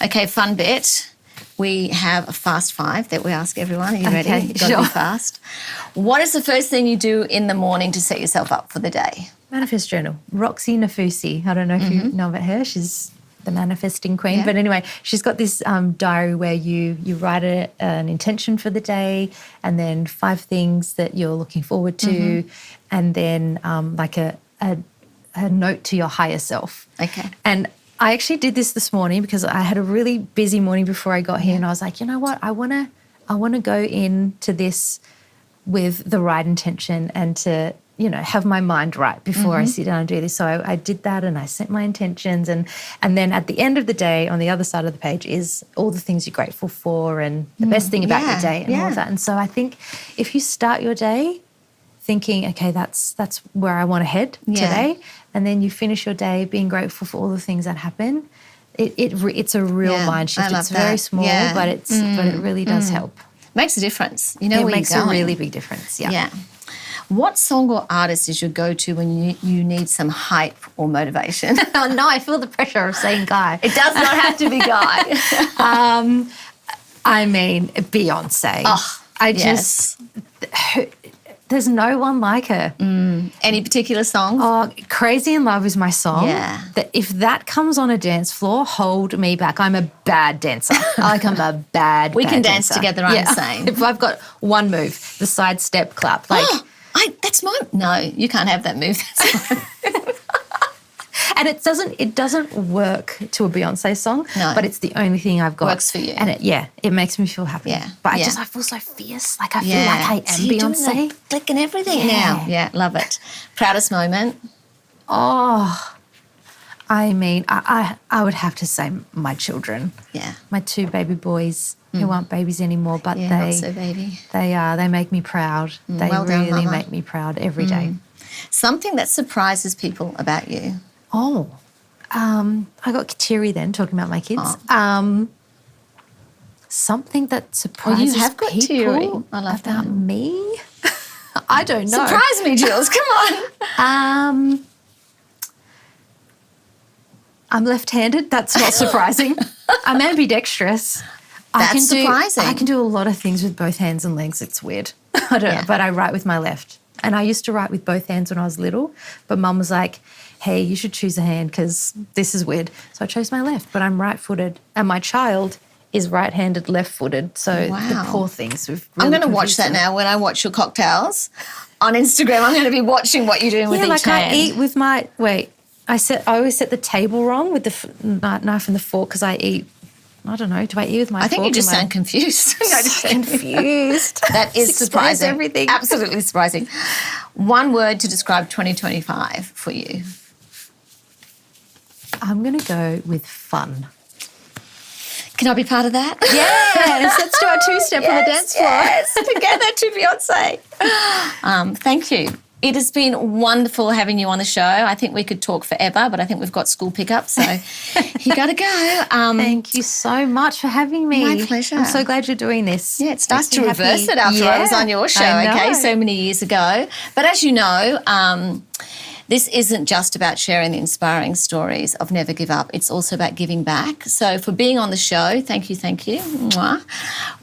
Okay, fun bit. We have a fast five that we ask everyone. Are you ready? Okay, You've got to sure. be fast. What is the first thing you do in the morning to set yourself up for the day? Manifest journal. Roxy Nafusi. I don't know if you know about her. She's the manifesting queen. Yeah. But anyway, she's got this diary where you write an intention for the day, and then 5 things that you're looking forward to, and then like a note to your higher self. Okay. And I actually did this morning because I had a really busy morning before I got here, and I was like, you know what? I want to go into this with the right intention and to, you know, have my mind right before I sit down and do this. So I did that, and I set my intentions, and then at the end of the day, on the other side of the page is all the things you're grateful for and the best thing about your day and all of that. And so I think if you start your day thinking, okay, that's where I want to head today, and then you finish your day being grateful for all the things that happen, it's a real mind shift. It's very small, but it really does help. Makes a difference. You know It where makes you're a going. really big difference. Yeah. What song or artist is your go-to when you need some hype or motivation? Oh no, I feel the pressure of saying Guy. It does not have to be Guy. I mean, Beyonce. Oh, There's no one like her. Any particular song? Oh, Crazy in Love is my song. Yeah. That if that comes on a dance floor, hold me back. I'm a bad dancer. I'm a bad We can bad dance dancer. together, I'm saying. If I've got one move, the side step clap. Like, That's mine. No, you can't have that move. That's mine. and it doesn't work to a Beyonce song, No. but it's the only thing I've got. Works for you. And it makes me feel happy. Yeah. But Yeah. I feel so fierce. Like I feel like I am So you're doing Beyonce. the click and everything Yeah. now. Yeah, love it. Proudest moment? Oh, I mean, I would have to say my children. Yeah. My 2 baby boys who aren't babies anymore, but Yeah, not so baby. they make me proud. They well done, really Mama. make me proud every day. Something that surprises people about you? Oh, I got teary then talking about my kids. Something that surprises have got people teary. I love about that. me. I don't know. Surprise me, Jules. Come on. I'm left-handed. That's not surprising. I'm ambidextrous. That's surprising. I can do a lot of things with both hands and legs. It's weird. I don't know, but I write with my left. And I used to write with both hands when I was little, but Mum was like, hey, you should choose a hand because this is weird. So I chose my left, but I'm right-footed. And my child is right-handed, left-footed. So the poor things. I'm going to watch that now when I watch your cocktails on Instagram. I'm going to be watching what you're doing with each hand. I eat with my, I always set the table wrong with the knife and the fork because I eat, I don't know, do I eat with my fork? I think you just sound confused. confused. That is Explains surprising. everything. Absolutely surprising. One word to describe 2025 for you. I'm going to go with fun. Can I be part of that? Yes, let's do our 2-step on the dance floor. Yes, together to Beyonce. Thank you. It has been wonderful having you on the show. I think we could talk forever, but I think we've got school pickup, so you got to go. Thank you so much for having me. My pleasure. I'm so glid you're doing this. Yeah, it's nice Makes to me reverse happy. it after I was on your show, I know. okay, so many years ago. But as you know, this isn't just about sharing the inspiring stories of Never Give Up. It's also about giving back. So for being on the show, thank you. Mwah.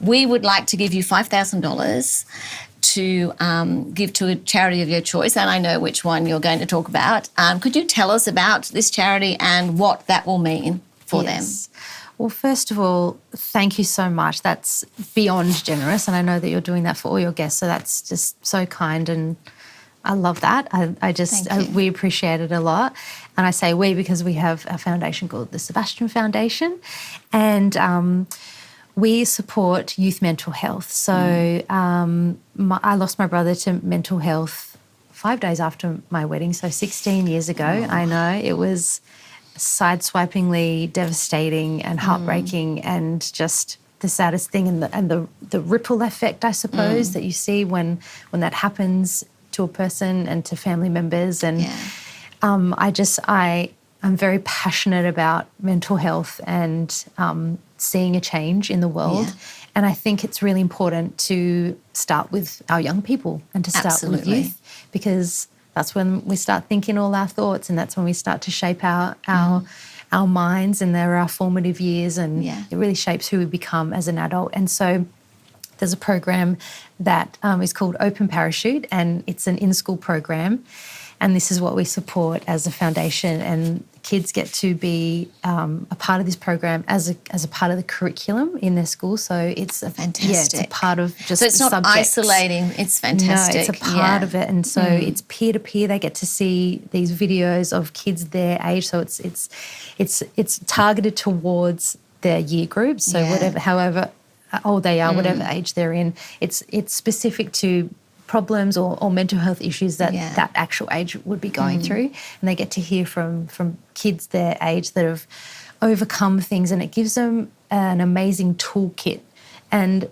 We would like to give you $5,000 to give to a charity of your choice, and I know which one you're going to talk about. Could you tell us about this charity and what that will mean for them? Well, first of all, thank you so much. That's beyond generous, and I know that you're doing that for all your guests, so that's just so kind, and I love that. We appreciate it a lot. And I say we because we have a foundation called the Sebastian Foundation, and we support youth mental health. So I lost my brother to mental health 5 days after my wedding, so 16 years ago. I know it was sideswipingly devastating and heartbreaking, and just the saddest thing, and the ripple effect, I suppose, that you see when that happens to a person and to family members. And I'm very passionate about mental health and seeing a change in the world. And I think it's really important to start with our young people and to start with youth, because that's when we start thinking all our thoughts, and that's when we start to shape our minds, and they're our formative years, and it really shapes who we become as an adult. And so there's a program that is called Open Parachute, and it's an in-school program, and this is what we support as a foundation, and kids get to be a part of this program as a part of the curriculum in their school. So it's fantastic. Yeah, it's a part of just so it's not subjects. Isolating. It's fantastic. No, it's a part of it, and so it's peer to peer. They get to see these videos of kids their age. So it's targeted towards their year group. So however old they are, whatever age they're in, it's specific to problems or mental health issues that actual age would be going through, and they get to hear from kids their age that have overcome things, and it gives them an amazing toolkit. And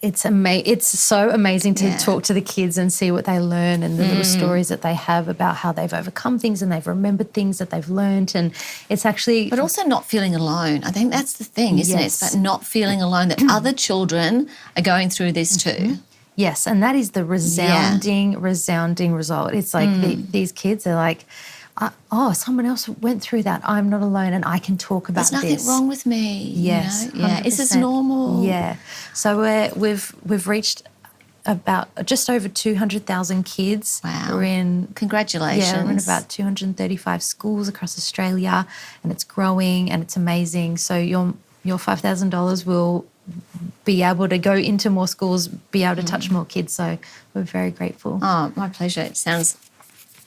it's so amazing to talk to the kids and see what they learn, and the little stories that they have about how they've overcome things and they've remembered things that they've learned. And it's actually... But also not feeling alone. I think that's the thing, isn't it? It's about not feeling alone, that other children are going through this too. Yes, and that is the resounding result. It's like these kids are like, someone else went through that. I'm not alone, and I can talk about this. There's nothing wrong with me. Yes, you know? Yeah. Is this normal? Yeah. So we've reached about just over 200,000 kids. Wow. We're in... Congratulations. Yeah, we're in about 235 schools across Australia, and it's growing and it's amazing. So your $5,000 will be able to go into more schools, be able to touch more kids. So we're very grateful. Oh, my pleasure. It sounds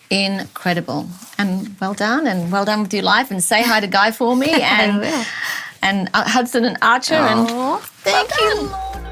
incredible. And well done with your life. And say hi to Guy for me, and Hudson and Archer. And thank you, Lorna.